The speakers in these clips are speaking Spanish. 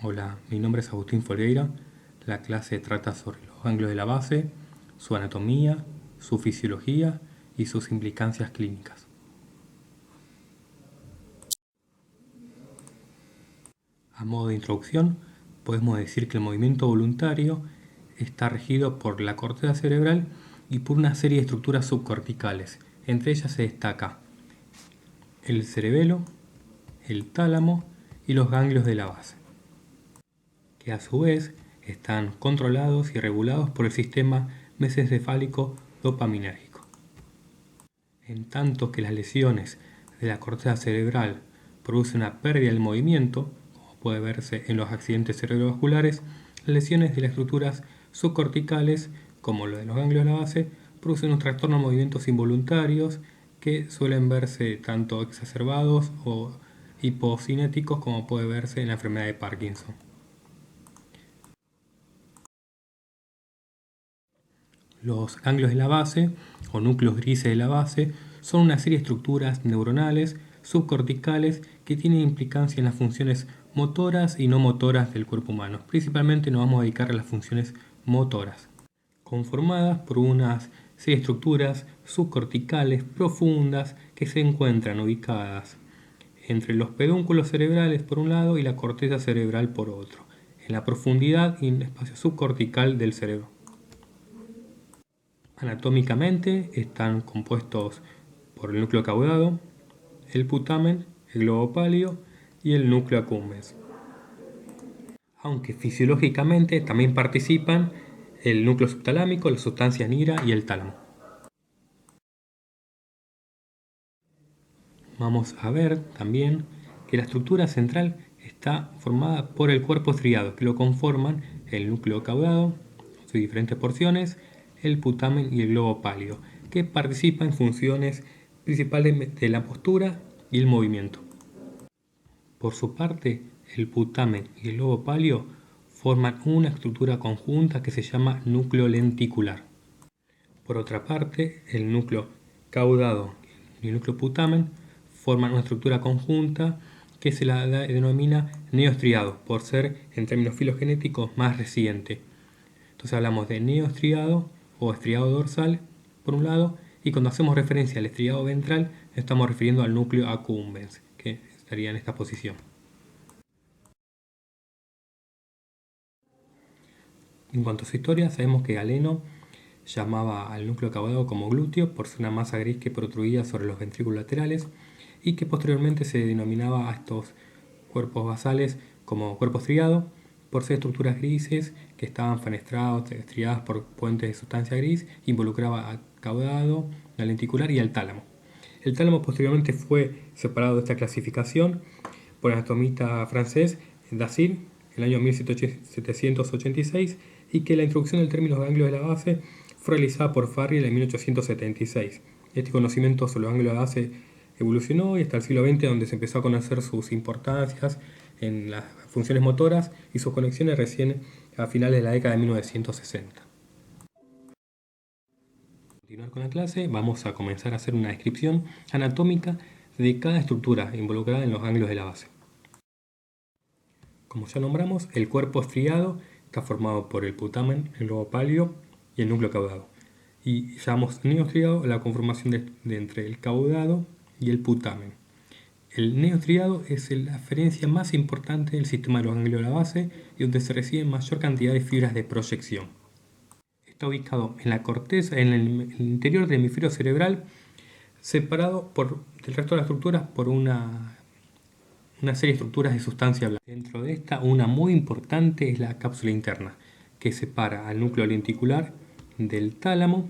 Hola, mi nombre es Agustín Folgueira. La clase trata sobre los ganglios de la base, su anatomía, su fisiología y sus implicancias clínicas. A modo de introducción, podemos decir que el movimiento voluntario está regido por la corteza cerebral y por una serie de estructuras subcorticales. Entre ellas se destaca el cerebelo, el tálamo y los ganglios de la base, que a su vez están controlados y regulados por el sistema mesencefálico dopaminérgico. En tanto que las lesiones de la corteza cerebral producen una pérdida del movimiento, como puede verse en los accidentes cerebrovasculares, las lesiones de las estructuras subcorticales, como lo de los ganglios de la base, producen un trastorno de movimientos involuntarios que suelen verse tanto exacerbados o hipocinéticos como puede verse en la enfermedad de Parkinson. Los ganglios de la base, o núcleos grises de la base, son una serie de estructuras neuronales subcorticales que tienen implicancia en las funciones motoras y no motoras del cuerpo humano. Principalmente nos vamos a dedicar a las funciones motoras, conformadas por unas serie de estructuras subcorticales profundas que se encuentran ubicadas entre los pedúnculos cerebrales por un lado y la corteza cerebral por otro, en la profundidad y en el espacio subcortical del cerebro. Anatómicamente están compuestos por el núcleo caudado, el putamen, el globo pálido y el núcleo accumbens. Aunque fisiológicamente también participan el núcleo subtalámico, la sustancia nigra y el tálamo. Vamos a ver también que la estructura central está formada por el cuerpo estriado, que lo conforman el núcleo caudado, sus diferentes porciones, el putamen y el globo pálido, que participan en funciones principales de la postura y el movimiento. Por su parte, el putamen y el globo pálido forman una estructura conjunta que se llama núcleo lenticular. Por otra parte, el núcleo caudado y el núcleo putamen forman una estructura conjunta que se la denomina neoestriado, por ser en términos filogenéticos más reciente. Entonces hablamos de neoestriado o estriado dorsal por un lado, y cuando hacemos referencia al estriado ventral estamos refiriendo al núcleo accumbens, que estaría en esta posición. En cuanto a su historia, sabemos que Galeno llamaba al núcleo caudado como glúteo por ser una masa gris que protruía sobre los ventrículos laterales, y que posteriormente se denominaba a estos cuerpos basales como cuerpo estriado por ser estructuras grises que estaban fenestradas, estriadas por puentes de sustancia gris, involucraba al caudado, al lenticular y al tálamo. El tálamo posteriormente fue separado de esta clasificación por el anatomista francés Dacier en el año 1786, y que la introducción del término ganglios de la base fue realizada por Farrier en 1876. Este conocimiento sobre los ganglios de la base evolucionó y hasta el siglo XX, donde se empezó a conocer sus importancias en las funciones motoras y sus conexiones recién a finales de la década de 1960. Para continuar con la clase, vamos a comenzar a hacer una descripción anatómica de cada estructura involucrada en los ganglios de la base. Como ya nombramos, el cuerpo estriado está formado por el putamen, el globo pálido y el núcleo caudado. Y llamamos neoestriado la conformación de entre el caudado y el putamen. El neoestriado es la referencia más importante del sistema de los ganglios de la base y donde se recibe mayor cantidad de fibras de proyección. Está ubicado en la corteza, en el interior del hemisferio cerebral, separado del resto de las estructuras por una serie de estructuras de sustancia blanca. Dentro de esta, una muy importante es la cápsula interna, que separa al núcleo lenticular del tálamo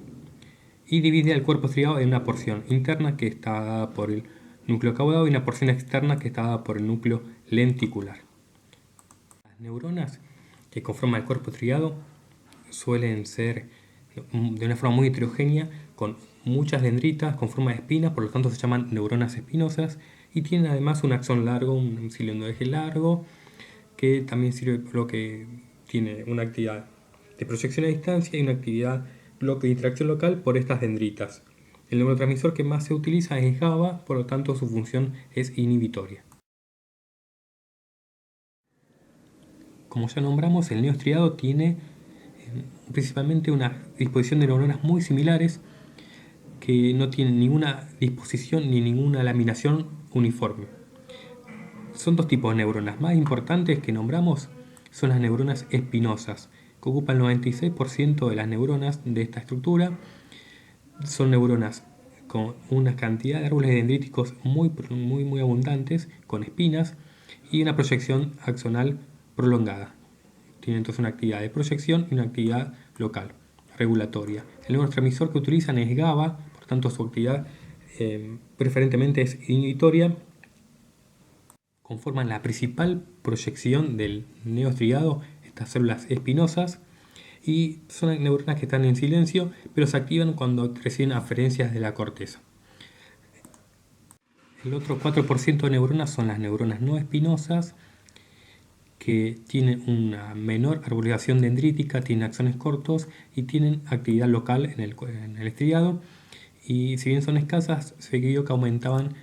y divide al cuerpo estriado en una porción interna que está dada por el núcleo caudado y una porción externa que está dada por el núcleo lenticular. Las neuronas que conforman el cuerpo estriado suelen ser de una forma muy heterogénea, con muchas dendritas con forma de espina, por lo tanto se llaman neuronas espinosas, y tienen además un axón largo, un cilindro de eje largo, que también sirve por lo que tiene una actividad de proyección a distancia y una actividad de interacción local por estas dendritas. El neurotransmisor que más se utiliza es GABA, por lo tanto su función es inhibitoria. Como ya nombramos, el neoestriado tiene principalmente una disposición de neuronas muy similares que no tienen ninguna disposición ni ninguna laminación uniforme. Son dos tipos de neuronas. Más importantes que nombramos son las neuronas espinosas, que ocupan el 96% de las neuronas de esta estructura. Son neuronas con una cantidad de árboles dendríticos muy abundantes, con espinas y una proyección axonal prolongada. Tienen entonces una actividad de proyección y una actividad local, regulatoria. El neurotransmisor que utilizan es GABA, por tanto su actividad preferentemente es inhibitoria. Conforman la principal proyección del neoestriado estas células espinosas y son neuronas que están en silencio, pero se activan cuando reciben aferencias de la corteza. El otro 4% de neuronas son las neuronas no espinosas, que tienen una menor arborización dendrítica, tienen axones cortos y tienen actividad local en el estriado. Y si bien son escasas, se vio que aumentaban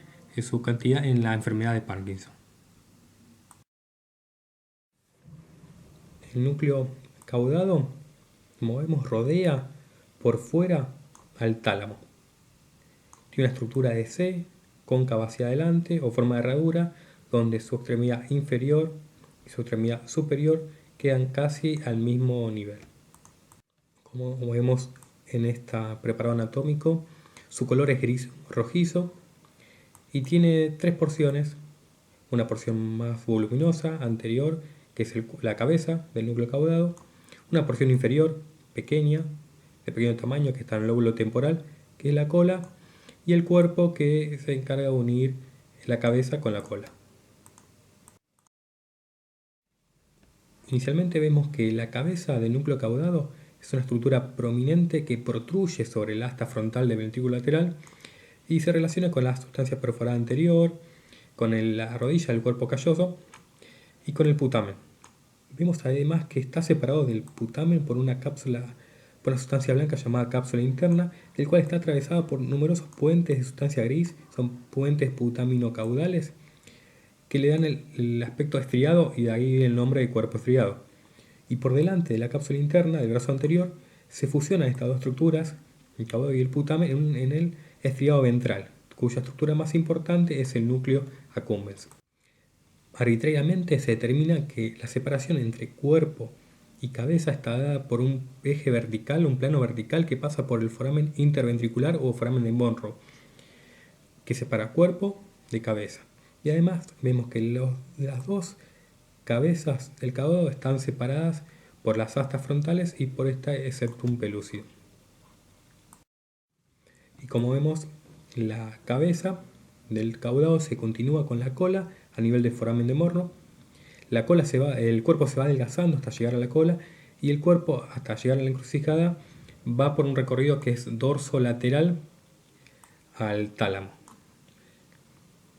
su cantidad en la enfermedad de Parkinson. El núcleo caudado, como vemos, rodea por fuera al tálamo. Tiene una estructura de C, cóncava hacia adelante o forma de herradura, donde su extremidad inferior y su extremidad superior quedan casi al mismo nivel. Como vemos en este preparado anatómico, su color es gris rojizo y tiene tres porciones. Una porción más voluminosa, anterior, que es la cabeza del núcleo caudado. Una porción inferior, pequeña, de pequeño tamaño, que está en el lóbulo temporal, que es la cola. Y el cuerpo, que se encarga de unir la cabeza con la cola. Inicialmente vemos que la cabeza del núcleo caudado es una estructura prominente que protruye sobre el asta frontal del ventrículo lateral y se relaciona con la sustancia perforada anterior, con la rodilla del cuerpo calloso y con el putamen. Vemos además que está separado del putamen por una cápsula, por una sustancia blanca llamada cápsula interna, el cual está atravesada por numerosos puentes de sustancia gris, son puentes putaminocaudales, que le dan el aspecto estriado y de ahí el nombre de cuerpo estriado. Y por delante de la cápsula interna del brazo anterior se fusionan estas dos estructuras, el caudado y el putamen, en el estriado ventral, cuya estructura más importante es el núcleo accumbens. Arbitrariamente se determina que la separación entre cuerpo y cabeza está dada por un eje vertical, un plano vertical que pasa por el foramen interventricular o foramen de Monro, que separa cuerpo de cabeza. Y además vemos que las dos cabezas del caudado están separadas por las astas frontales y por este septum pelúcido. Y como vemos, la cabeza del caudado se continúa con la cola a nivel del foramen de Monro. El cuerpo se va adelgazando hasta llegar a la cola y el cuerpo, hasta llegar a la encrucijada, va por un recorrido que es dorso-lateral al tálamo.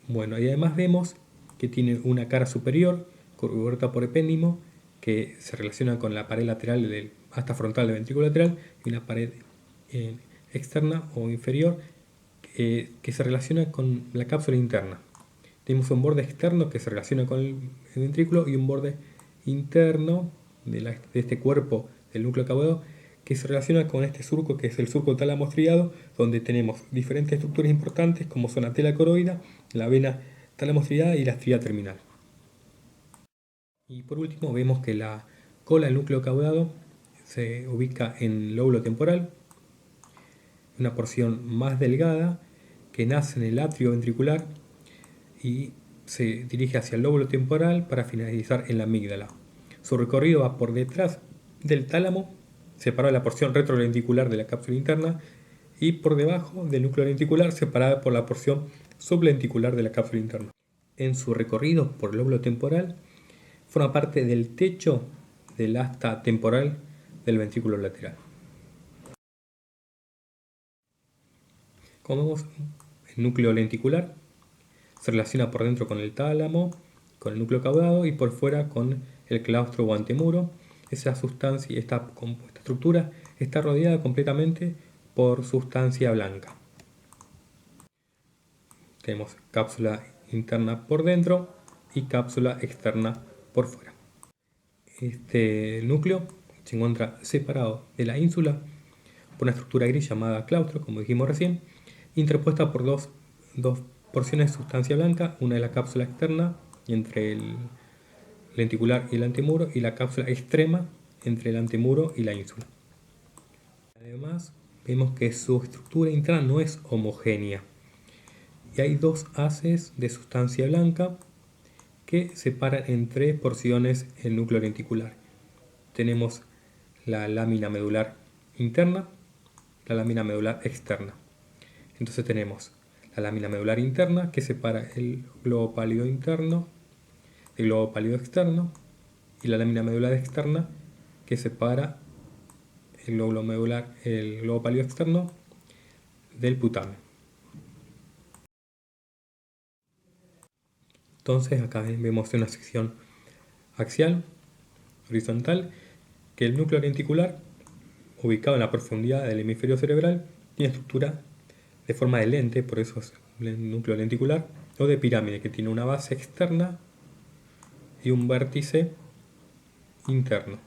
Bueno, y además vemos que tiene una cara superior cubierta por epéndimo que se relaciona con la pared lateral del asta frontal del ventrículo lateral y una pared externa o inferior que se relaciona con la cápsula interna. Tenemos un borde externo que se relaciona con el ventrículo y un borde interno de este cuerpo del núcleo caudado que se relaciona con este surco, que es el surco tálamo estriado, donde tenemos diferentes estructuras importantes como son la tela coroidea, la vena tálamo estriada y la estría terminal. Y por último vemos que la cola del núcleo caudado se ubica en el lóbulo temporal, una porción más delgada que nace en el atrio ventricular y se dirige hacia el lóbulo temporal para finalizar en la amígdala. Su recorrido va por detrás del tálamo, separado de la porción retroventricular de la cápsula interna, y por debajo del núcleo ventricular, separada por la porción subventricular de la cápsula interna. En su recorrido por el lóbulo temporal, forma parte del techo del asta temporal del ventrículo lateral. Como vemos, el núcleo lenticular se relaciona por dentro con el tálamo, con el núcleo caudado y por fuera con el claustro o antemuro. Esa sustancia, esta estructura está rodeada completamente por sustancia blanca. Tenemos cápsula interna por dentro y cápsula externa por fuera. Este núcleo se encuentra separado de la ínsula por una estructura gris llamada claustro, como dijimos recién, interpuesta por dos porciones de sustancia blanca, una de la cápsula externa entre el lenticular y el antemuro, y la cápsula extrema entre el antemuro y la ínsula. Además, vemos que su estructura interna no es homogénea y hay dos haces de sustancia blanca que separan en tres porciones el núcleo lenticular. Tenemos la lámina medular interna, la lámina medular externa. Entonces tenemos la lámina medular interna que separa el globo pálido interno del globo pálido externo, y la lámina medular externa que separa el globo pálido externo del putamen. Entonces acá vemos una sección axial, horizontal, que el núcleo lenticular, ubicado en la profundidad del hemisferio cerebral, tiene estructura de forma de lente, por eso es el núcleo lenticular, o de pirámide, que tiene una base externa y un vértice interno.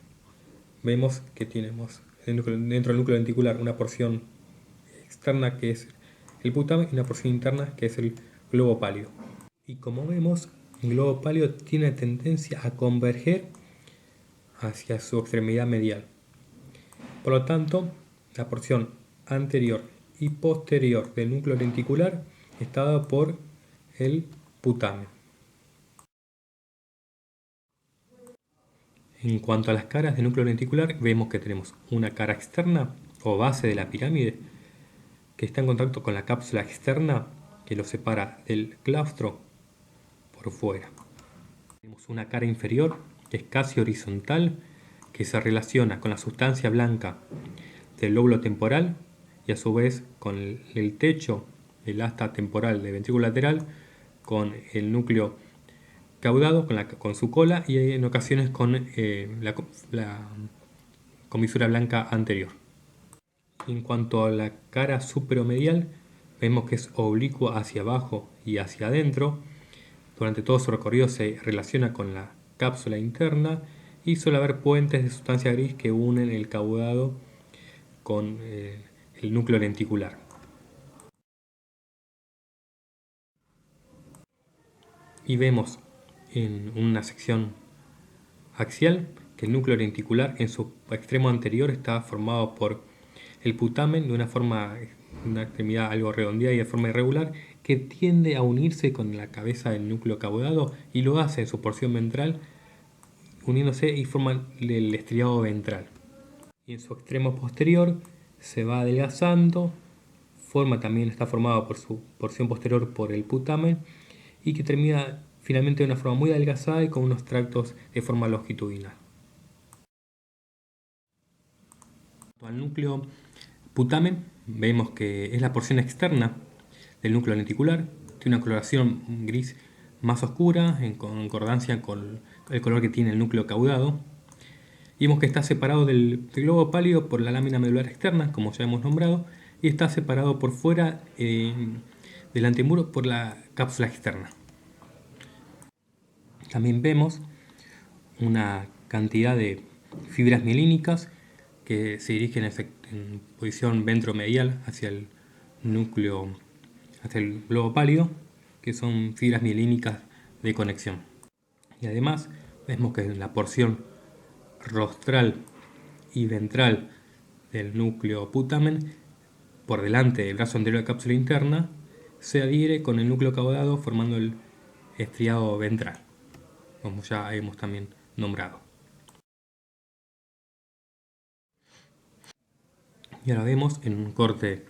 Vemos que tenemos dentro del núcleo lenticular una porción externa que es el putamen y una porción interna que es el globo pálido. Y como vemos, el globo pálido tiene tendencia a converger hacia su extremidad medial. Por lo tanto, la porción anterior y posterior del núcleo lenticular está dada por el putamen. En cuanto a las caras del núcleo lenticular, vemos que tenemos una cara externa o base de la pirámide que está en contacto con la cápsula externa que lo separa del claustro por fuera. Tenemos una cara inferior que es casi horizontal, que se relaciona con la sustancia blanca del lóbulo temporal y a su vez con el techo, el asta temporal del ventrículo lateral, con el núcleo caudado, con su cola, y en ocasiones con la comisura blanca anterior. En cuanto a la cara superomedial, vemos que es oblicua hacia abajo y hacia adentro. Durante todo su recorrido se relaciona con la cápsula interna y suele haber puentes de sustancia gris que unen el caudado con el núcleo lenticular. Y vemos en una sección axial que el núcleo lenticular en su extremo anterior está formado por el putamen de una extremidad algo redondeada y de forma irregular, que tiende a unirse con la cabeza del núcleo caudado y lo hace en su porción ventral, uniéndose y forma el estriado ventral. Y en su extremo posterior se va adelgazando, está formado por su porción posterior por el putamen y que termina finalmente de una forma muy adelgazada y con unos tractos de forma longitudinal. Al núcleo putamen vemos que es la porción externa del núcleo lenticular, tiene una coloración gris más oscura en concordancia con el color que tiene el núcleo caudado. Y vemos que está separado del globo pálido por la lámina medular externa, como ya hemos nombrado, y está separado por fuera del antemuro por la cápsula externa. También vemos una cantidad de fibras mielínicas que se dirigen en posición ventromedial hacia el núcleo, hacia el globo pálido, que son fibras mielínicas de conexión. Y además vemos que en la porción rostral y ventral del núcleo putamen, por delante del brazo anterior de la cápsula interna, se adhiere con el núcleo caudado formando el estriado ventral, como ya hemos también nombrado. Y ahora vemos en un corte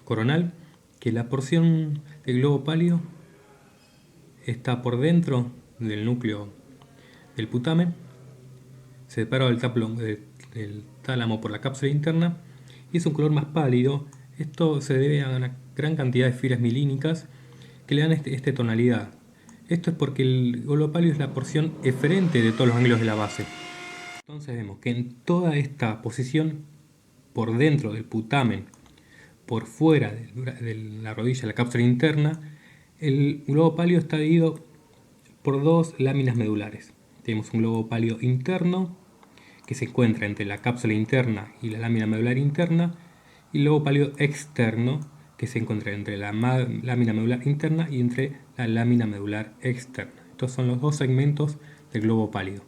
coronal que la porción del globo pálido está por dentro del núcleo del putamen, separado del tálamo por la cápsula interna, y es un color más pálido. Esto se debe a una gran cantidad de fibras mielínicas que le dan esta tonalidad. Esto es porque el globo pálido es la porción eferente de todos los ángulos de la base. Entonces vemos que en toda esta posición, por dentro del putamen, por fuera de la rodilla de la cápsula interna, el globo pálido está dividido por dos láminas medulares. tenemos un globo pálido interno que se encuentra entre la cápsula interna y la lámina medular interna, y el globo pálido externo que se encuentra entre la lámina medular interna y entre la lámina medular externa. Estos son los dos segmentos del globo pálido.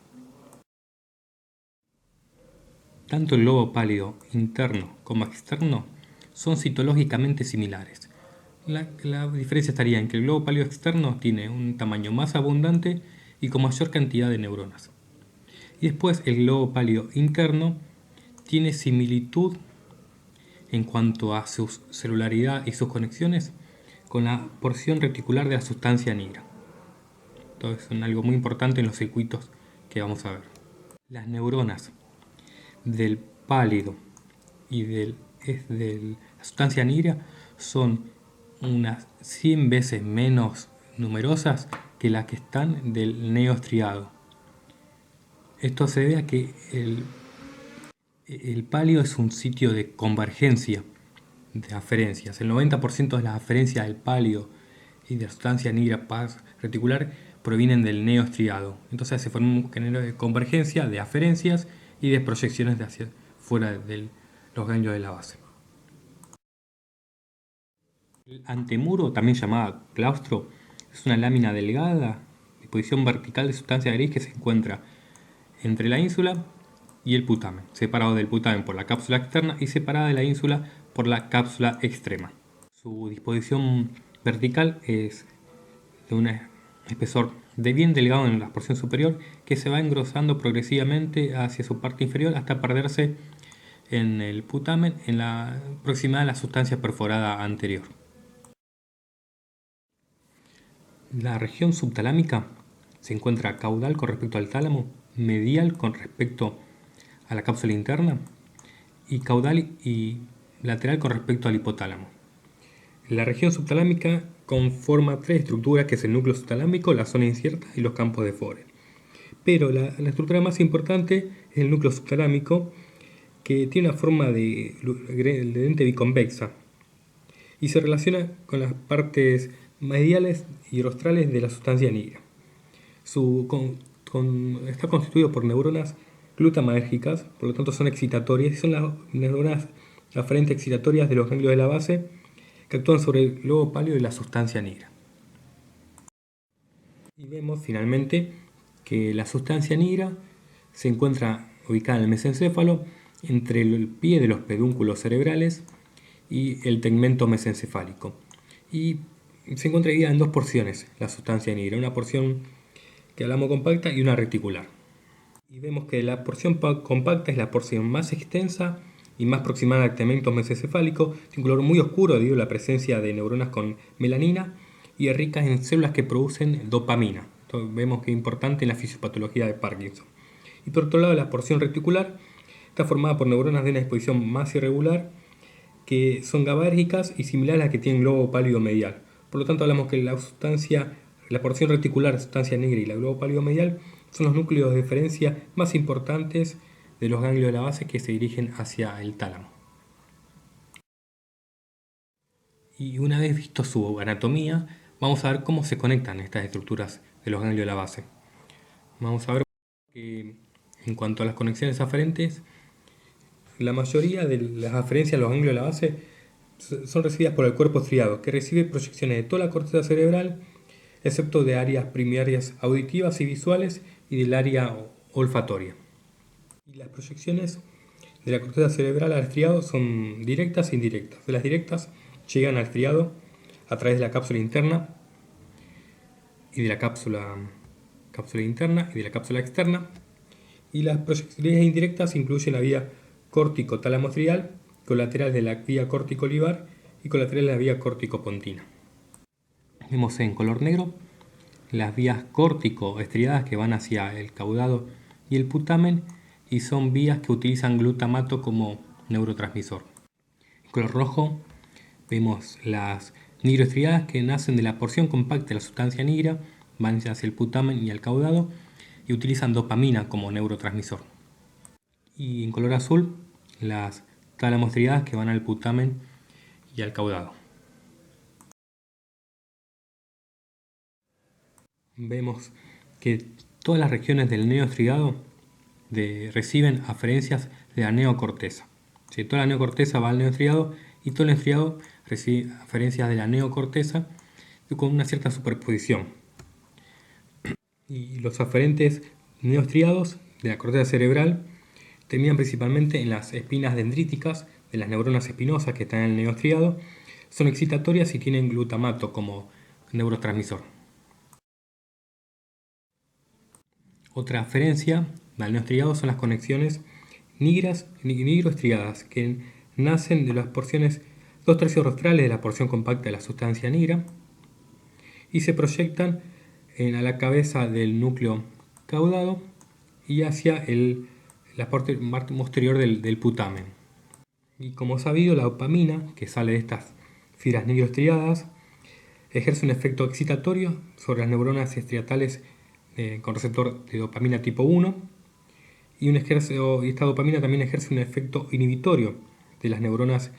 Tanto el globo pálido interno como externo son citológicamente similares. La diferencia estaría en que el globo pálido externo tiene un tamaño más abundante y con mayor cantidad de neuronas. Y después el globo pálido interno tiene similitud en cuanto a su celularidad y sus conexiones con la porción reticular de la sustancia negra. Entonces es algo muy importante en los circuitos que vamos a ver. Las neuronas del pálido y de la sustancia negra son unas 100 veces menos numerosas que las que están del neostriado. Esto se debe a que el pálido es un sitio de convergencia de aferencias. El 90% de las aferencias del pálido y de la sustancia negra reticular provienen del neostriado. Entonces se forma un género de convergencia de aferencias y de proyecciones de hacia fuera de los ganglios de la base. El antemuro, también llamada claustro, es una lámina delgada de posición vertical de sustancia gris que se encuentra entre la ínsula y el putamen, separado del putamen por la cápsula externa y separada de la ínsula por la cápsula extrema. Su disposición vertical es de un espesor de bien delgado en la porción superior que se va engrosando progresivamente hacia su parte inferior hasta perderse en el putamen en la proximidad de la sustancia perforada anterior. La región subtalámica se encuentra caudal con respecto al tálamo, medial con respecto a la cápsula interna y caudal y lateral con respecto al hipotálamo. La región subtalámica conforma tres estructuras, que es el núcleo subtalámico, la zona incierta y los campos de Forer. Pero la estructura más importante es el núcleo subtalámico, que tiene una forma de lente biconvexa y se relaciona con las partes mediales y rostrales de la sustancia negra. Está constituido por neuronas glutamatérgicas, por lo tanto son excitatorias, y son las neuronas aferentes excitatorias de los ganglios de la base que actúan sobre el globo pálido y la sustancia negra. Y vemos finalmente que la sustancia negra se encuentra ubicada en el mesencéfalo entre el pie de los pedúnculos cerebrales y el tegmento mesencefálico. Y se encuentra dividida en dos porciones la sustancia negra, una porción que hablamos compacta y una reticular. Y vemos que la porción compacta es la porción más extensa y más proximada al tegmento mesencefálico, tiene un color muy oscuro debido a la presencia de neuronas con melanina y es rica en células que producen dopamina. Entonces vemos que es importante en la fisiopatología de Parkinson. Y por otro lado, la porción reticular está formada por neuronas de una disposición más irregular que son GABAérgicas y similares a las que tienen globo pálido medial. Por lo tanto, hablamos que la porción reticular, sustancia negra, y la globo pálido medial son los núcleos de deferencia más importantes de los ganglios de la base que se dirigen hacia el tálamo. Y una vez visto su anatomía, vamos a ver cómo se conectan estas estructuras de los ganglios de la base. Vamos a ver que en cuanto a las conexiones aferentes, la mayoría de las aferencias a los ganglios de la base son recibidas por el cuerpo estriado, que recibe proyecciones de toda la corteza cerebral, excepto de áreas primarias auditivas y visuales y del área olfatoria. Y las proyecciones de la corteza cerebral al estriado son directas e indirectas. De las directas llegan al estriado a través de la cápsula interna y de la cápsula interna y de la cápsula externa. Y las proyecciones indirectas incluyen la vía córtico-tálamo-estrial, colateral de la vía córtico-olivar y colateral de la vía córtico-pontina. Vemos en color negro las vías córtico-estriadas que van hacia el caudado y el putamen y son vías que utilizan glutamato como neurotransmisor. En color rojo vemos las nigroestriadas que nacen de la porción compacta de la sustancia negra, van hacia el putamen y el caudado y utilizan dopamina como neurotransmisor. Y en color azul las talamoestriadas que van al putamen y al caudado. Vemos que Todas las regiones del neoestriado reciben aferencias de la neocorteza. ¿Sí? Toda la neocorteza va al neoestriado y todo el neoestriado recibe aferencias de la neocorteza con una cierta superposición. Y los aferentes neoestriados de la corteza cerebral terminan principalmente en las espinas dendríticas de las neuronas espinosas que están en el neoestriado. Son excitatorias y tienen glutamato como neurotransmisor. Otra aferencia al neoestriado son las conexiones nigroestriadas, que nacen de las porciones 2/3 rostrales de la porción compacta de la sustancia nigra y se proyectan a la cabeza del núcleo caudado y hacia la parte posterior del putamen. Y como sabido, la dopamina, que sale de estas fibras nigroestriadas, ejerce un efecto excitatorio sobre las neuronas estriatales con receptor de dopamina tipo 1 y esta dopamina también ejerce un efecto inhibitorio de las neuronas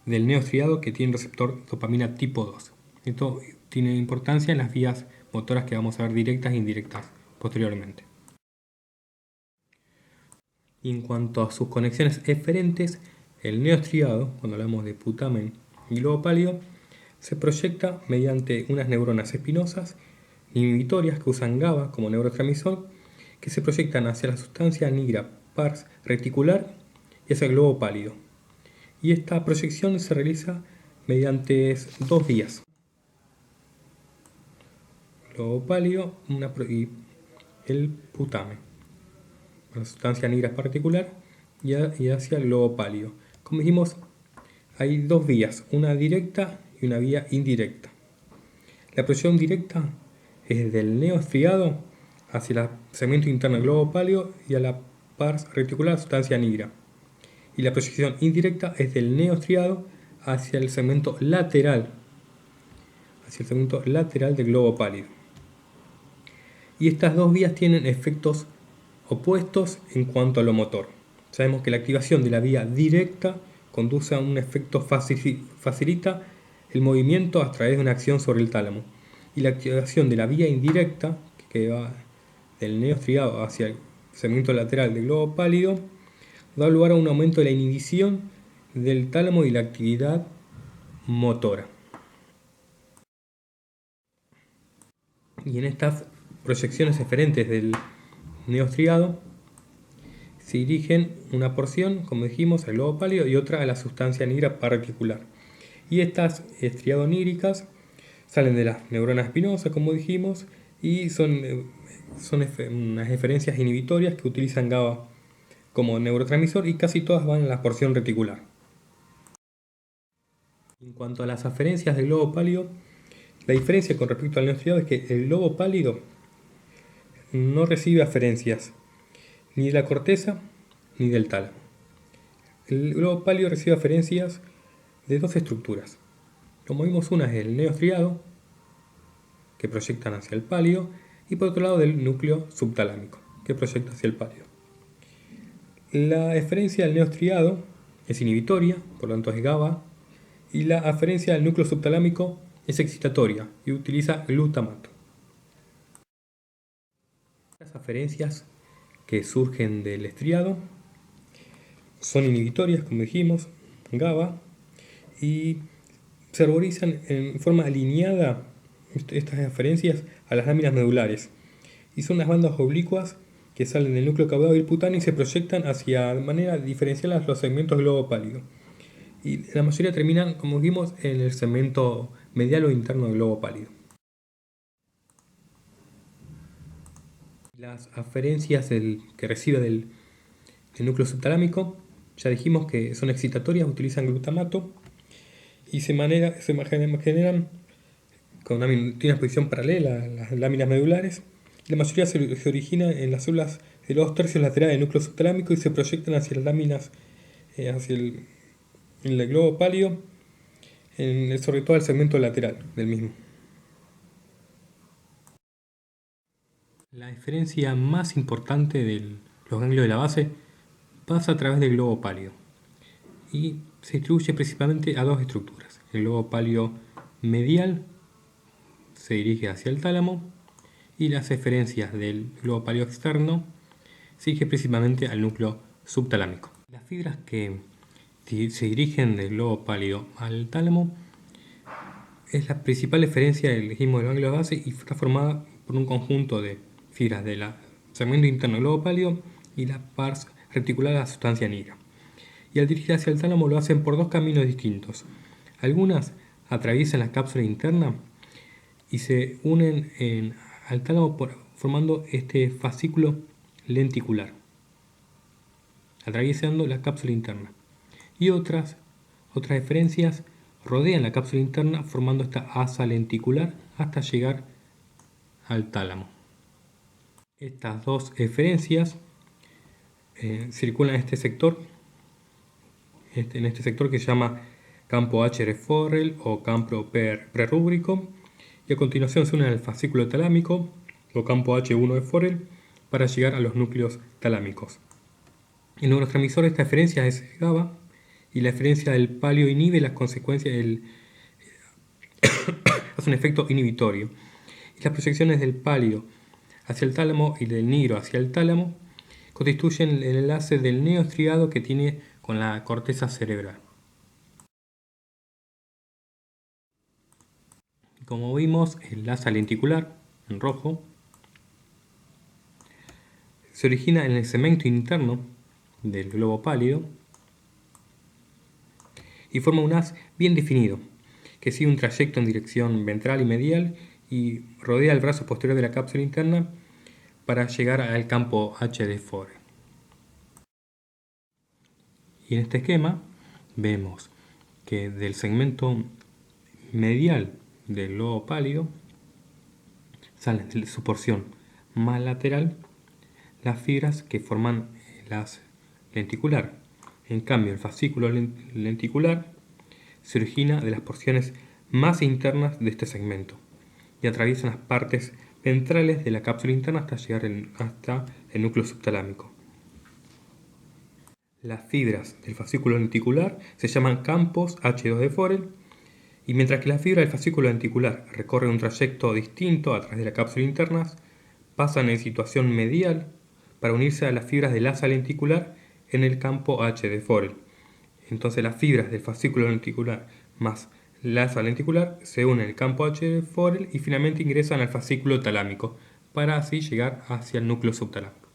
del neoestriado que tienen receptor dopamina tipo 2. Esto tiene importancia en las vías motoras que vamos a ver directas e indirectas posteriormente. Y en cuanto a sus conexiones eferentes, el neoestriado, cuando hablamos de putamen y globo pálido, se proyecta mediante unas neuronas espinosas inhibitorias que usan GABA como neurotransmisor, que se proyectan hacia la sustancia nigra pars reticular y hacia el globo pálido. Y esta proyección se realiza mediante dos vías: globo pálido y el putamen, la sustancia nigra particular y hacia el globo pálido. Como dijimos, hay dos vías, una directa y una vía indirecta. La proyección directa es del neoestriado hacia el segmento interno del globo pálido y a la pars reticular, sustancia nigra. Y la proyección indirecta es del neoestriado hacia el segmento lateral del globo pálido. Y estas dos vías tienen efectos opuestos en cuanto a lo motor. Sabemos que la activación de la vía directa conduce a un efecto facilita el movimiento a través de una acción sobre el tálamo. Y la activación de la vía indirecta, que va del neoestriado hacia el segmento lateral del globo pálido, da lugar a un aumento de la inhibición del tálamo y la actividad motora. Y en estas proyecciones eferentes del neoestriado se dirigen una porción, como dijimos, al globo pálido y otra a la sustancia nigra pararticular. Y estas estriadoníricas salen de las neuronas espinosas, como dijimos, y son unas eferencias inhibitorias que utilizan GABA como neurotransmisor y casi todas van a la porción reticular. En cuanto a las aferencias del globo pálido, la diferencia con respecto al neoestriado es que el globo pálido no recibe aferencias ni de la corteza ni del tálamo. El globo pálido recibe aferencias de dos estructuras. Como vimos, una es el neoestriado, que proyectan hacia el pálido, y por otro lado del núcleo subtalámico, que proyecta hacia el pálido. La eferencia del neoestriado es inhibitoria, por lo tanto es GABA, y la aferencia del núcleo subtalámico es excitatoria y utiliza glutamato. Las aferencias que surgen del estriado son inhibitorias, como dijimos, GABA, y se arborizan en forma alineada estas aferencias a las láminas medulares. Y son las bandas oblicuas que salen del núcleo caudado del putano y se proyectan hacia de manera diferencial a los segmentos del globo pálido. Y la mayoría terminan, como vimos, en el segmento medial o interno del globo pálido. Las aferencias que recibe del núcleo subtalámico, ya dijimos que son excitatorias, utilizan glutamato y se generan tiene una posición paralela a las láminas medulares. La mayoría se origina en las células de los 2/3 laterales del núcleo subtalámico y se proyectan hacia las láminas, hacia el globo pálido, sobre todo el segmento lateral del mismo. La diferencia más importante de los ganglios de la base pasa a través del globo pálido y se distribuye principalmente a dos estructuras. El globo pálido medial se dirige hacia el tálamo y las eferencias del globo pálido externo se dirigen principalmente al núcleo subtalámico. Las fibras que se dirigen del globo pálido al tálamo es la principal eferencia del ganglio de base y está formada por un conjunto de fibras del segmento interno del globo pálido y la pars reticular de la sustancia negra. Y al dirigir hacia el tálamo lo hacen por dos caminos distintos. Algunas atraviesan la cápsula interna y se unen al tálamo formando este fascículo lenticular, atravesando la cápsula interna. Y otras eferencias rodean la cápsula interna formando esta asa lenticular hasta llegar al tálamo. Estas dos eferencias circulan en este sector, en este sector que se llama campo H de Forel o campo prerúbrico, y a continuación se unen al fascículo talámico o campo H1 de Forel para llegar a los núcleos talámicos. El neurotransmisor de esta eferencia es GABA y la eferencia del palio inhibe las consecuencias hace un efecto inhibitorio. Y las proyecciones del palio hacia el tálamo y del nigro hacia el tálamo constituyen el enlace del neoestriado que tiene con la corteza cerebral. Como vimos, el asa lenticular, en rojo, se origina en el segmento interno del globo pálido y forma un haz bien definido, que sigue un trayecto en dirección ventral y medial y rodea el brazo posterior de la cápsula interna para llegar al campo H de Forel. Y en este esquema vemos que del segmento medial del globo pálido salen de su porción más lateral las fibras que forman el haz lenticular. En cambio, el fascículo lenticular se origina de las porciones más internas de este segmento y atraviesa las partes ventrales de la cápsula interna hasta llegar hasta el núcleo subtalámico. Las fibras del fascículo lenticular se llaman campos H2 de Forel, y mientras que las fibras del fascículo lenticular recorren un trayecto distinto a través de la cápsula interna, pasan en situación medial para unirse a las fibras del asa lenticular en el campo H de Forel. Entonces las fibras del fascículo lenticular más la asa lenticular se unen en el campo H de Forel y finalmente ingresan al fascículo talámico para así llegar hacia el núcleo subtalámico.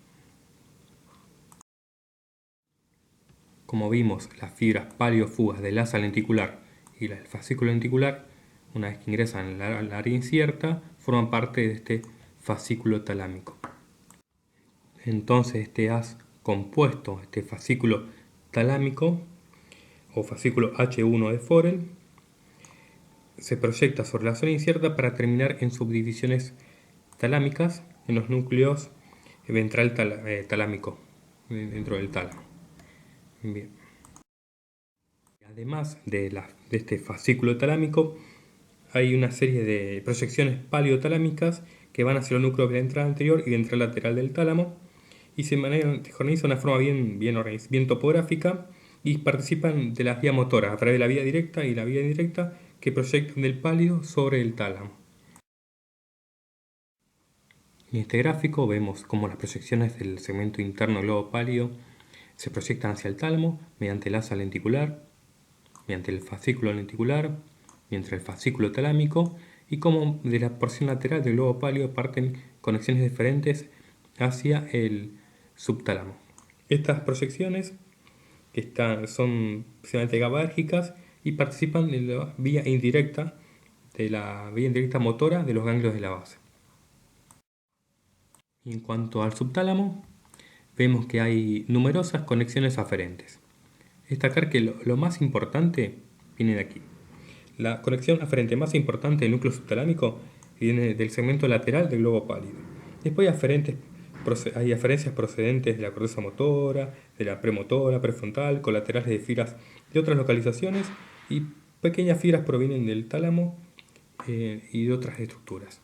Como vimos, las fibras paliofugas del asa lenticular y las del fascículo lenticular, una vez que ingresan en la área incierta, forman parte de este fascículo talámico. Entonces este haz compuesto, este fascículo talámico o fascículo H1 de Forel, se proyecta sobre la zona incierta para terminar en subdivisiones talámicas en los núcleos ventral talámico, dentro del tálamo. Bien. Además de este fascículo talámico, hay una serie de proyecciones paleotalámicas que van hacia el núcleo ventral anterior y ventral lateral del tálamo y se organizan de una forma bien topográfica y participan de las vías motoras a través de la vía directa y la vía indirecta que proyectan del palio sobre el tálamo. En este gráfico vemos cómo las proyecciones del segmento interno del globo pálido se proyectan hacia el tálamo mediante el asa lenticular, mediante el fascículo lenticular, mediante el fascículo talámico y cómo de la porción lateral del globo pálido parten conexiones diferentes hacia el subtálamo. Estas proyecciones son precisamente GABAérgicas y participan de la vía indirecta motora de los ganglios de la base. En cuanto al subtálamo, vemos que hay numerosas conexiones aferentes. Destacar que lo más importante viene de aquí. La conexión aferente más importante del núcleo subtalámico viene del segmento lateral del globo pálido. Después hay aferencias procedentes de la corteza motora, de la premotora, prefrontal, colaterales de fibras de otras localizaciones y pequeñas fibras provienen del tálamo y de otras estructuras.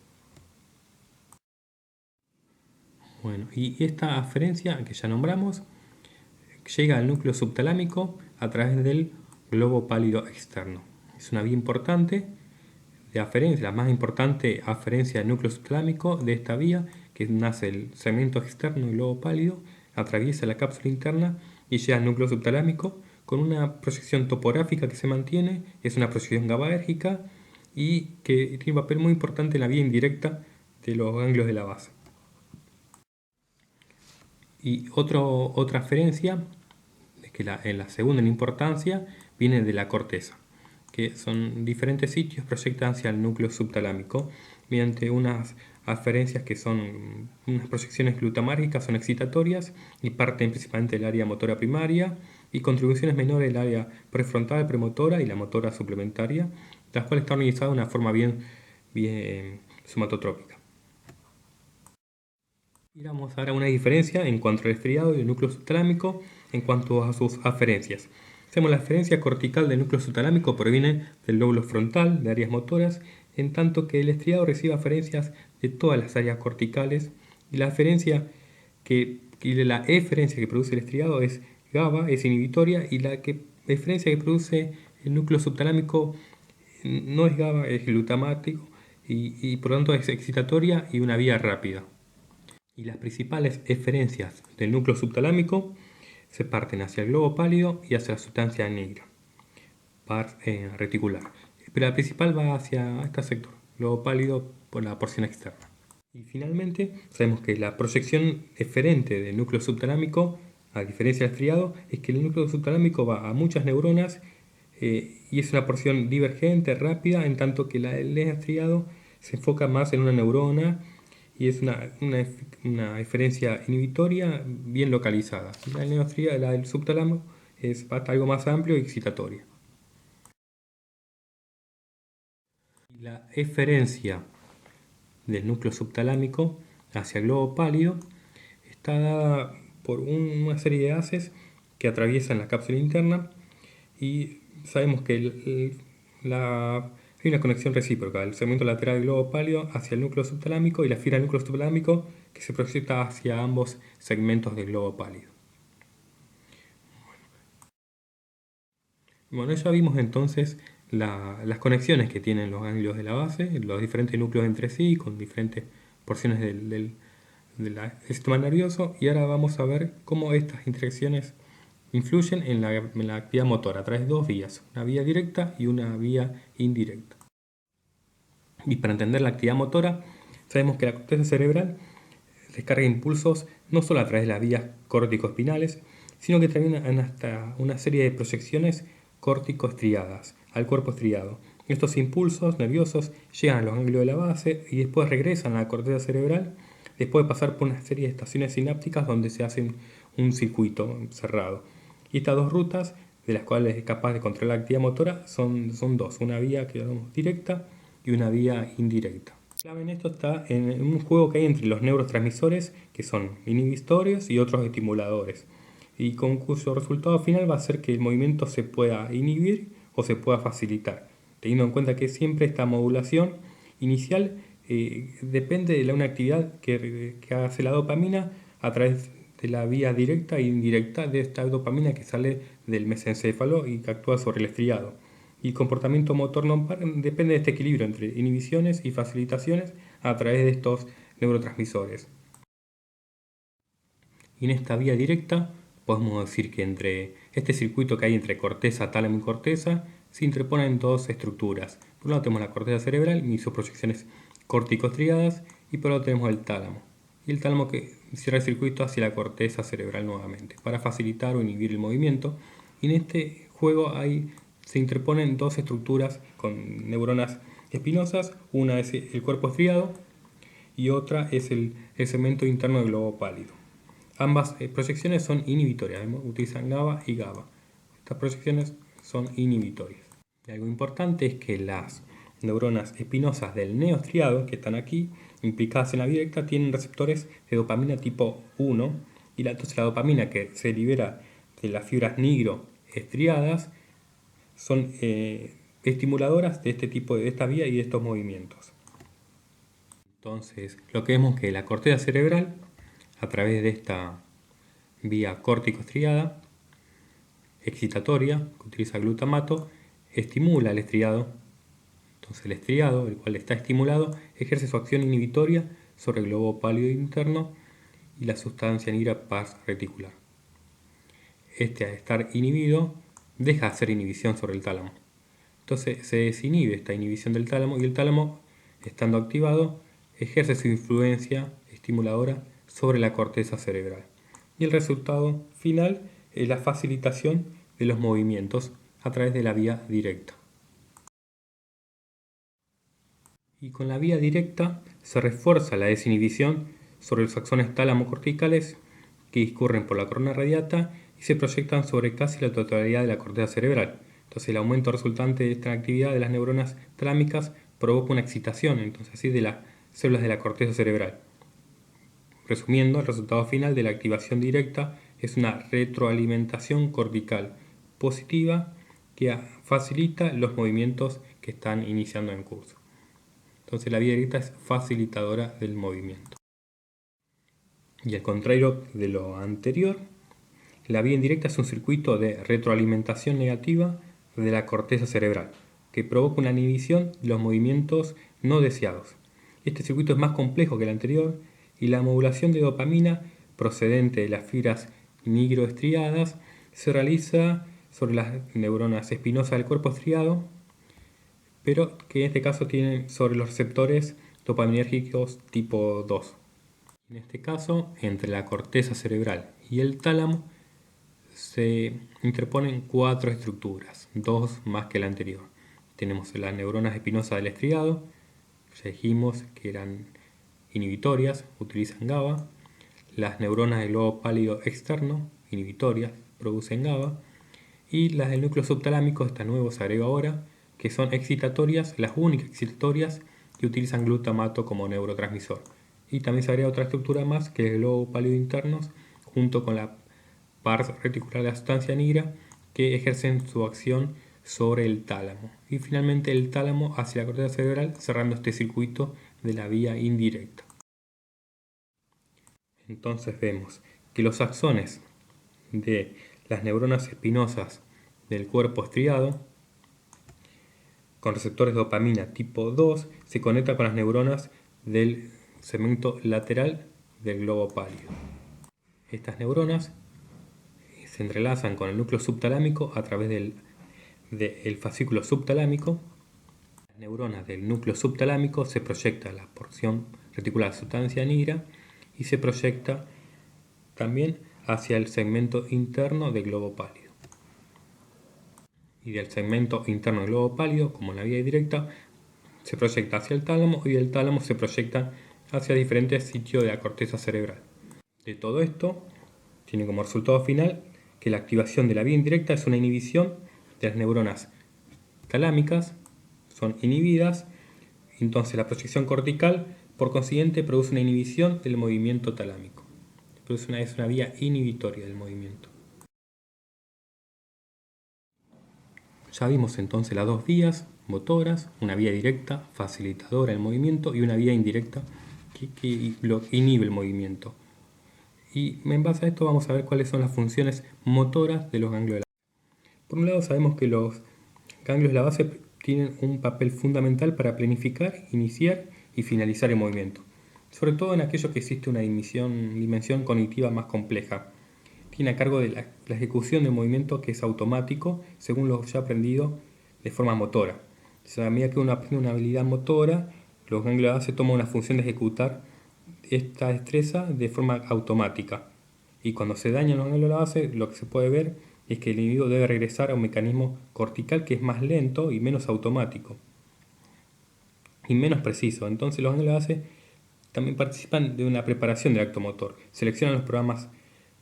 Bueno, y esta aferencia que ya nombramos llega al núcleo subtalámico a través del globo pálido externo. Es una vía importante de aferencia, la más importante aferencia del núcleo subtalámico de esta vía, que nace el segmento externo del globo pálido, atraviesa la cápsula interna y llega al núcleo subtalámico con una proyección topográfica que se mantiene, es una proyección GABAérgica y que tiene un papel muy importante en la vía indirecta de los ganglios de la base. Y otra aferencia, que en la segunda en importancia, viene de la corteza, que son diferentes sitios proyectados hacia el núcleo subtalámico mediante unas aferencias que son unas proyecciones glutamárgicas, son excitatorias y parten principalmente del área motora primaria y contribuciones menores del área prefrontal, premotora y la motora suplementaria, las cuales están organizadas de una forma bien somatotrópica. Y vamos ahora a una diferencia en cuanto al estriado y el núcleo subtalámico en cuanto a sus aferencias. La aferencia cortical del núcleo subtalámico proviene del lóbulo frontal, de áreas motoras, en tanto que el estriado recibe aferencias de todas las áreas corticales, y la eferencia que produce el estriado es GABA, es inhibitoria, y la eferencia que produce el núcleo subtalámico no es GABA, es glutamático, y por lo tanto es excitatoria y una vía rápida. Y las principales eferencias del núcleo subtalámico se parten hacia el globo pálido y hacia la sustancia negra reticular. Pero la principal va hacia este sector, globo pálido por la porción externa. Y finalmente, sabemos que la proyección eferente del núcleo subtalámico, a diferencia del estriado, es que el núcleo subtalámico va a muchas neuronas y es una porción divergente, rápida, en tanto que el estriado se enfoca más en una neurona y es una eferencia inhibitoria bien localizada. La del subtálamo es algo más amplio y excitatoria. La eferencia del núcleo subtalámico hacia el globo pálido está dada por una serie de haces que atraviesan la cápsula interna y sabemos que hay una conexión recíproca, el segmento lateral del globo pálido hacia el núcleo subtalámico y la fibra del núcleo subtalámico que se proyecta hacia ambos segmentos del globo pálido. Bueno, ya vimos entonces las conexiones que tienen los ganglios de la base, los diferentes núcleos entre sí, con diferentes porciones del sistema nervioso, y ahora vamos a ver cómo estas interacciones influyen en la actividad motora a través de dos vías, una vía directa y una vía indirecta. Y para entender la actividad motora, sabemos que la corteza cerebral descarga impulsos no solo a través de las vías córtico-espinales, sino que también en hasta una serie de proyecciones córtico-estriadas al cuerpo estriado. Estos impulsos nerviosos llegan a los ganglios de la base y después regresan a la corteza cerebral, después de pasar por una serie de estaciones sinápticas donde se hace un circuito cerrado. Y estas dos rutas, de las cuales es capaz de controlar la actividad motora, son dos, una vía que llamamos directa y una vía indirecta. La clave en esto está en un juego que hay entre los neurotransmisores, que son inhibitorios y otros estimuladores, y con cuyo resultado final va a ser que el movimiento se pueda inhibir o se pueda facilitar, teniendo en cuenta que siempre esta modulación inicial depende de una actividad que hace la dopamina a través de la vía directa e indirecta de esta dopamina que sale del mesencéfalo y que actúa sobre el estriado. Y el comportamiento motor no depende de este equilibrio entre inhibiciones y facilitaciones a través de estos neurotransmisores. Y en esta vía directa podemos decir que entre este circuito que hay entre corteza, tálamo y corteza se interponen dos estructuras. Por un lado tenemos la corteza cerebral y sus proyecciones córtico-estriadas, y por otro lado tenemos el tálamo. Y el tálamo que cierra el circuito hacia la corteza cerebral nuevamente para facilitar o inhibir el movimiento. Y en este juego se interponen dos estructuras con neuronas espinosas, una es el cuerpo estriado y otra es el segmento interno del globo pálido. Ambas proyecciones son inhibitorias, utilizan GABA y GABA. Estas proyecciones son inhibitorias. Y algo importante es que las neuronas espinosas del neoestriado, que están aquí, implicadas en la vía directa, tienen receptores de dopamina tipo 1, y entonces la dopamina que se libera de las fibras nigroestriadas son estimuladoras de este tipo de esta vía y de estos movimientos. Entonces, lo que vemos es que la corteza cerebral, a través de esta vía córtico-estriada excitatoria que utiliza glutamato, estimula el estriado. Entonces el estriado, el cual está estimulado, ejerce su acción inhibitoria sobre el globo pálido interno y la sustancia negra pars reticular. Este, al estar inhibido, deja de hacer inhibición sobre el tálamo. Entonces se desinhibe esta inhibición del tálamo y el tálamo, estando activado, ejerce su influencia estimuladora sobre la corteza cerebral. Y el resultado final es la facilitación de los movimientos a través de la vía directa. Y con la vía directa se refuerza la desinhibición sobre los axones tálamo-corticales que discurren por la corona radiata y se proyectan sobre casi la totalidad de la corteza cerebral. Entonces el aumento resultante de esta actividad de las neuronas talámicas provoca una excitación, entonces así, de las células de la corteza cerebral. Resumiendo, el resultado final de la activación directa es una retroalimentación cortical positiva que facilita los movimientos que están iniciando en curso. Entonces la vía directa es facilitadora del movimiento. Y al contrario de lo anterior, la vía indirecta es un circuito de retroalimentación negativa de la corteza cerebral, que provoca una inhibición de los movimientos no deseados. Este circuito es más complejo que el anterior y la modulación de dopamina procedente de las fibras nigroestriadas se realiza sobre las neuronas espinosas del cuerpo estriado, pero que en este caso tienen sobre los receptores dopaminérgicos tipo 2. En este caso, entre la corteza cerebral y el tálamo se interponen 4 estructuras, 2 más que la anterior. Tenemos las neuronas espinosas del estriado, ya dijimos que eran inhibitorias, utilizan GABA. Las neuronas del globo pálido externo, inhibitorias, producen GABA. Y las del núcleo subtalámico, esta nueva se agrega ahora, que son excitatorias, las únicas excitatorias que utilizan glutamato como neurotransmisor. Y también se agrega otra estructura más, que es el globo pálido interno, junto con la pars reticular de la sustancia negra, que ejercen su acción sobre el tálamo. Y finalmente el tálamo hacia la corteza cerebral, cerrando este circuito de la vía indirecta. Entonces vemos que los axones de las neuronas espinosas del cuerpo estriado con receptores de dopamina tipo 2 se conectan con las neuronas del segmento lateral del globo pálido. Estas neuronas se entrelazan con el núcleo subtalámico a través del fascículo subtalámico. Las neuronas del núcleo subtalámico se proyecta la porción reticular de sustancia negra y se proyecta también hacia el segmento interno del globo pálido. Y del segmento interno del globo pálido, como en la vía directa, se proyecta hacia el tálamo y del tálamo se proyecta hacia diferentes sitios de la corteza cerebral. De todo esto, tiene como resultado final que la activación de la vía indirecta es una inhibición de las neuronas talámicas, son inhibidas, entonces la proyección cortical, por consiguiente, produce una inhibición del movimiento talámico. Es una vía inhibitoria del movimiento. Ya vimos entonces las dos vías motoras, una vía directa, facilitadora del movimiento, y una vía indirecta que inhibe el movimiento. Y en base a esto vamos a ver cuáles son las funciones motoras de los ganglios de la base. Por un lado sabemos que los ganglios de la base tienen un papel fundamental para planificar, iniciar y finalizar el movimiento, sobre todo en aquellos que existe una dimensión cognitiva más compleja. Tiene a cargo de la ejecución del movimiento que es automático según lo ya aprendido de forma motora. O sea, a medida que uno aprende una habilidad motora, los ganglios de la base toman una función de ejecutar esta destreza de forma automática. Y cuando se dañan los ganglios de la base, lo que se puede ver es que el individuo debe regresar a un mecanismo cortical que es más lento y menos automático y menos preciso. Entonces los ganglios de la base también participan de una preparación del acto motor. Seleccionan los programas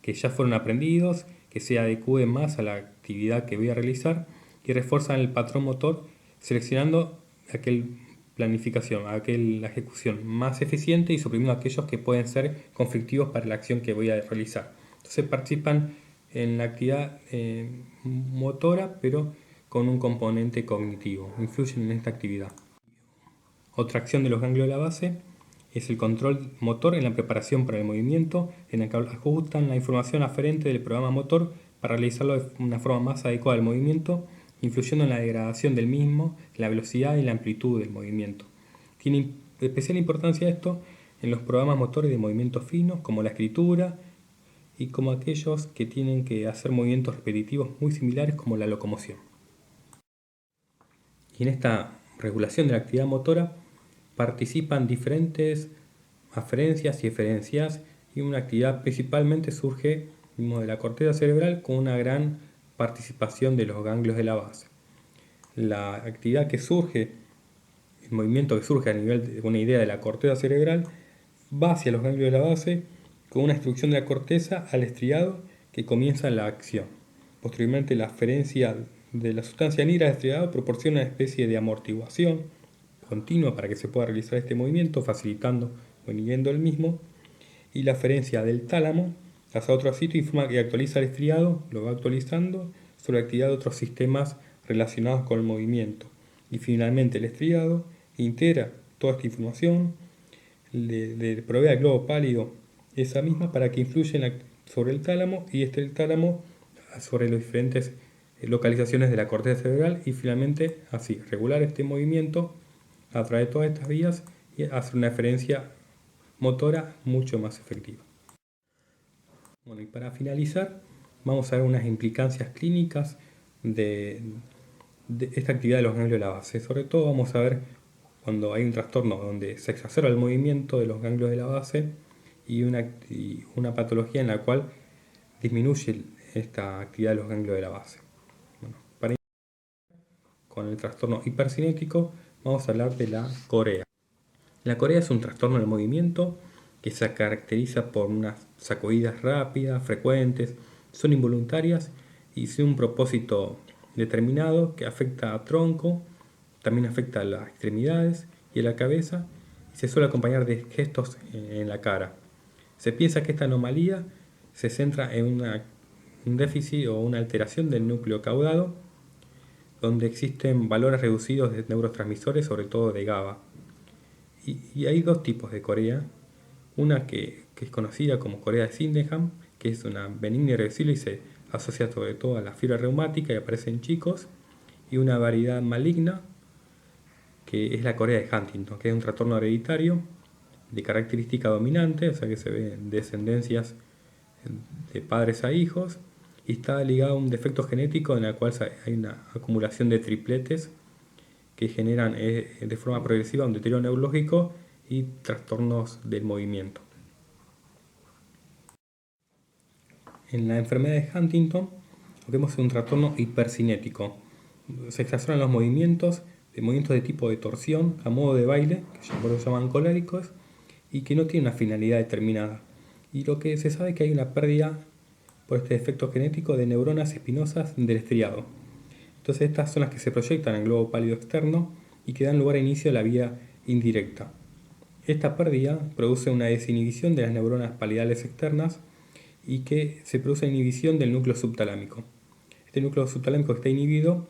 que ya fueron aprendidos, que se adecúen más a la actividad que voy a realizar y refuerzan el patrón motor seleccionando la ejecución más eficiente y suprimiendo aquellos que pueden ser conflictivos para la acción que voy a realizar. Entonces participan en la actividad motora, pero con un componente cognitivo, influyen en esta actividad. Otra acción de los ganglios de la base es el control motor en la preparación para el movimiento, en el que ajustan la información aferente del programa motor para realizarlo de una forma más adecuada al movimiento influyendo en la degradación del mismo, la velocidad y la amplitud del movimiento. Tiene especial importancia esto en los programas motores de movimientos finos, como la escritura, y como aquellos que tienen que hacer movimientos repetitivos muy similares como la locomoción. Y en esta regulación de la actividad motora participan diferentes aferencias y eferencias, y una actividad principalmente surge de la corteza cerebral con una gran participación de los ganglios de la base. La actividad que surge, el movimiento que surge a nivel de una idea de la corteza cerebral, va hacia los ganglios de la base con una instrucción de la corteza al estriado que comienza la acción. Posteriormente, la aferencia de la sustancia negra al estriado proporciona una especie de amortiguación continua para que se pueda realizar este movimiento, facilitando o inhibiendo el mismo. Y la aferencia del tálamo pasa a otro sitio y informa que actualiza el estriado, lo va actualizando sobre la actividad de otros sistemas relacionados con el movimiento. Y finalmente el estriado integra toda esta información, le provee al globo pálido esa misma para que influya sobre el tálamo, y el tálamo sobre las diferentes localizaciones de la corteza cerebral, y finalmente así regular este movimiento a través de todas estas vías y hacer una eferencia motora mucho más efectiva. Bueno, y para finalizar, vamos a ver unas implicancias clínicas de esta actividad de los ganglios de la base. Sobre todo vamos a ver cuando hay un trastorno donde se exacerba el movimiento de los ganglios de la base y una patología en la cual disminuye esta actividad de los ganglios de la base. Bueno, para iniciar con el trastorno hipercinético, vamos a hablar de la corea. La corea es un trastorno del movimiento que se caracteriza por unas sacudidas rápidas, frecuentes, son involuntarias y sin un propósito determinado, que afecta a tronco, también afecta a las extremidades y a la cabeza, y se suele acompañar de gestos en la cara. Se piensa que esta anomalía se centra en un déficit o una alteración del núcleo caudado, donde existen valores reducidos de neurotransmisores, sobre todo de GABA. Y hay dos tipos de corea. Una que es conocida como corea de Sydenham, que es una benigna y irreversible y se asocia sobre todo a la fibra reumática y aparece en chicos. Y una variedad maligna, que es la corea de Huntington, que es un trastorno hereditario de característica dominante, o sea que se ve en descendencias de padres a hijos, y está ligado a un defecto genético en el cual hay una acumulación de tripletes que generan de forma progresiva un deterioro neurológico y trastornos del movimiento. En la enfermedad de Huntington, lo que vemos es un trastorno hipercinético. Se exacerban los movimientos de tipo de torsión a modo de baile, que por eso se llaman coléricos, y que no tienen una finalidad determinada. Y lo que se sabe es que hay una pérdida por este defecto genético de neuronas espinosas del estriado. Entonces estas son las que se proyectan en el globo pálido externo y que dan lugar a inicio de la vía indirecta. Esta pérdida produce una desinhibición de las neuronas palidales externas y que se produce inhibición del núcleo subtalámico. Este núcleo subtalámico que está inhibido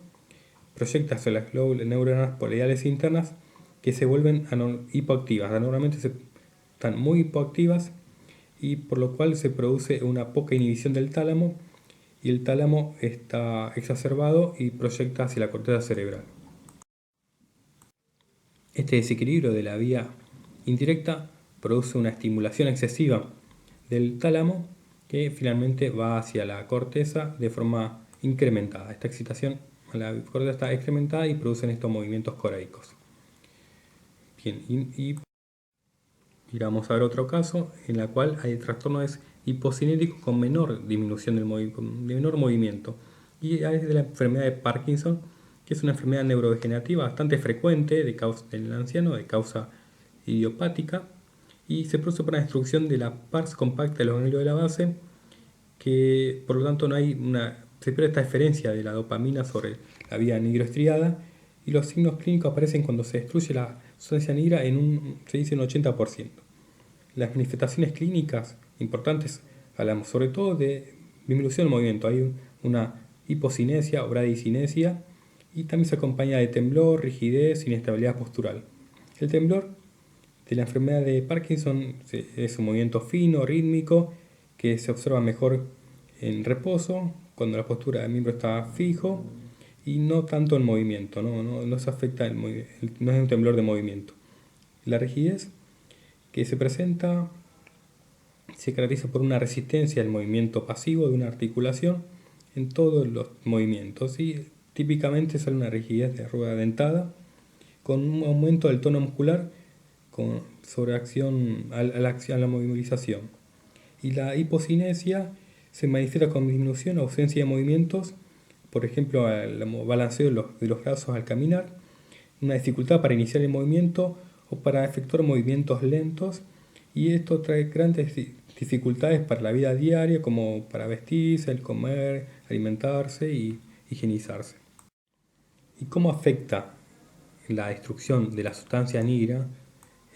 proyecta hacia las neuronas palidales internas, que se vuelven hipoactivas. Normalmente están muy hipoactivas, y por lo cual se produce una poca inhibición del tálamo, y el tálamo está exacerbado y proyecta hacia la corteza cerebral. Este desequilibrio de la vía indirecta produce una estimulación excesiva del tálamo que finalmente va hacia la corteza de forma incrementada. Esta excitación a la corteza está incrementada y producen estos movimientos coreicos. Bien, y vamos a ver otro caso en el cual hay trastornos hipocinéticos con menor disminución del menor movimiento. Y es de la enfermedad de Parkinson, que es una enfermedad neurodegenerativa bastante frecuente en el anciano, de causa idiopática, y se produce por la destrucción de la pars compacta de los ganglios de la base, que por lo tanto se pierde esta eferencia de la dopamina sobre la vía nigroestriada, y los signos clínicos aparecen cuando se destruye la sustancia negra se dice un 80%. Las manifestaciones clínicas importantes hablamos sobre todo de disminución del movimiento. Hay una hipocinesia o bradicinesia, y también se acompaña de temblor, rigidez, inestabilidad postural. El temblor de la enfermedad de Parkinson es un movimiento fino, rítmico, que se observa mejor en reposo, cuando la postura del miembro está fijo, y no tanto el movimiento, no se afecta no es un temblor de movimiento. La rigidez que se presenta se caracteriza por una resistencia al movimiento pasivo de una articulación en todos los movimientos y típicamente sale una rigidez de rueda dentada con un aumento del tono muscular con sobreacción a la movilización. Y la hipocinesia se manifiesta con disminución o ausencia de movimientos, por ejemplo, el balanceo de los brazos al caminar, una dificultad para iniciar el movimiento o para efectuar movimientos lentos, y esto trae grandes dificultades para la vida diaria, como para vestirse, el comer, alimentarse y higienizarse. ¿Y cómo afecta la destrucción de la sustancia negra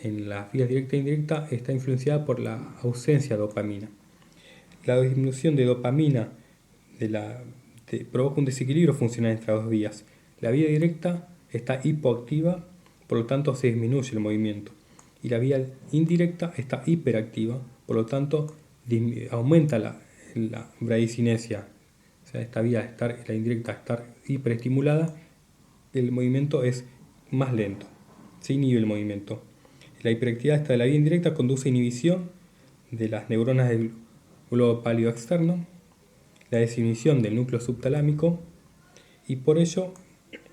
en las vías directa e indirecta? Está influenciada por la ausencia de dopamina. La disminución de dopamina provoca un desequilibrio funcional entre las dos vías. La vía directa está hipoactiva, por lo tanto se disminuye el movimiento. Y la vía indirecta está hiperactiva, por lo tanto aumenta la bradicinesia. O sea, esta vía, la indirecta, estar hiperestimulada, el movimiento es más lento, se inhibe el movimiento. La hiperactividad de la vía indirecta conduce a inhibición de las neuronas del globo pálido externo, la desinhibición del núcleo subtalámico, y por ello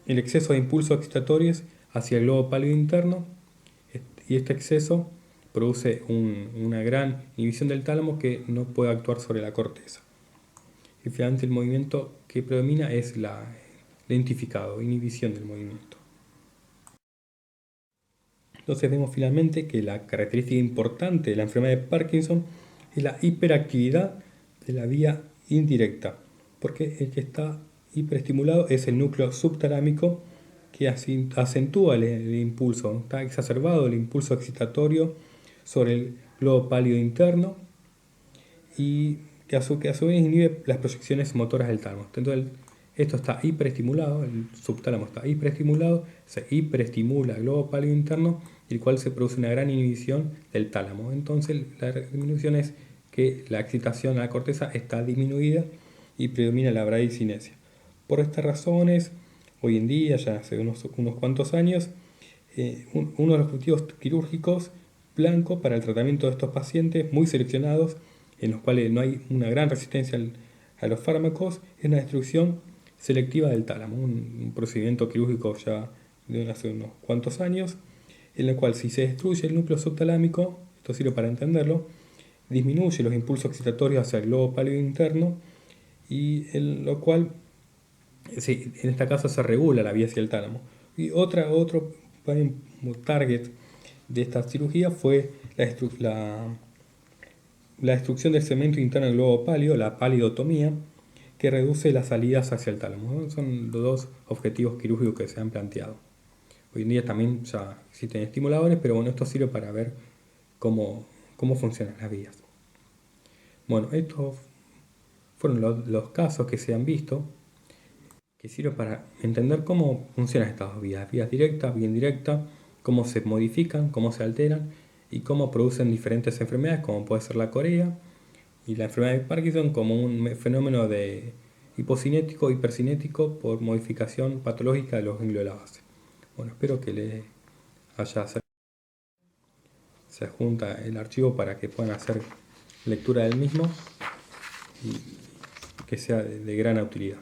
el exceso de impulsos excitatorios hacia el globo pálido interno, y este exceso produce una gran inhibición del tálamo que no puede actuar sobre la corteza. Y finalmente el movimiento que predomina es la lentificado, inhibición del movimiento. Entonces vemos finalmente que la característica importante de la enfermedad de Parkinson es la hiperactividad de la vía indirecta, porque el que está hiperestimulado es el núcleo subtalámico, que acentúa el impulso, está exacerbado el impulso excitatorio sobre el globo pálido interno, y que a su vez inhibe las proyecciones motoras del tálamo. Entonces esto está hiperestimulado, el subtálamo está hiperestimulado, se hiperestimula el globo pálido interno, el cual se produce una gran inhibición del tálamo. Entonces la disminución es que la excitación a la corteza está disminuida y predomina la bradicinesia. Por estas razones, hoy en día, ya hace unos cuantos años, uno de los objetivos quirúrgicos blanco para el tratamiento de estos pacientes muy seleccionados, en los cuales no hay una gran resistencia a los fármacos, es una destrucción selectiva del tálamo, un procedimiento quirúrgico ya de hace unos cuantos años, en el cual si se destruye el núcleo subtalámico, esto sirve para entenderlo, disminuye los impulsos excitatorios hacia el globo pálido interno, y en lo cual, sí, en este caso se regula la vía hacia el tálamo. Y otro target de esta cirugía fue la destrucción del segmento interno del globo pálido, la palidotomía, que reduce las salidas hacia el tálamo, ¿no? Son los dos objetivos quirúrgicos que se han planteado. Hoy en día también ya existen estimuladores, pero bueno, esto sirve para ver cómo funcionan las vías. Bueno, estos fueron los casos que se han visto, que sirven para entender cómo funcionan estas dos vías, vías directas, vía indirecta, cómo se modifican, cómo se alteran y cómo producen diferentes enfermedades, como puede ser la corea y la enfermedad de Parkinson, como un fenómeno de hipocinético, hipercinético por modificación patológica de los ganglios de la base. Bueno, espero que les haya servido. Se adjunta el archivo para que puedan hacer lectura del mismo y que sea de gran utilidad.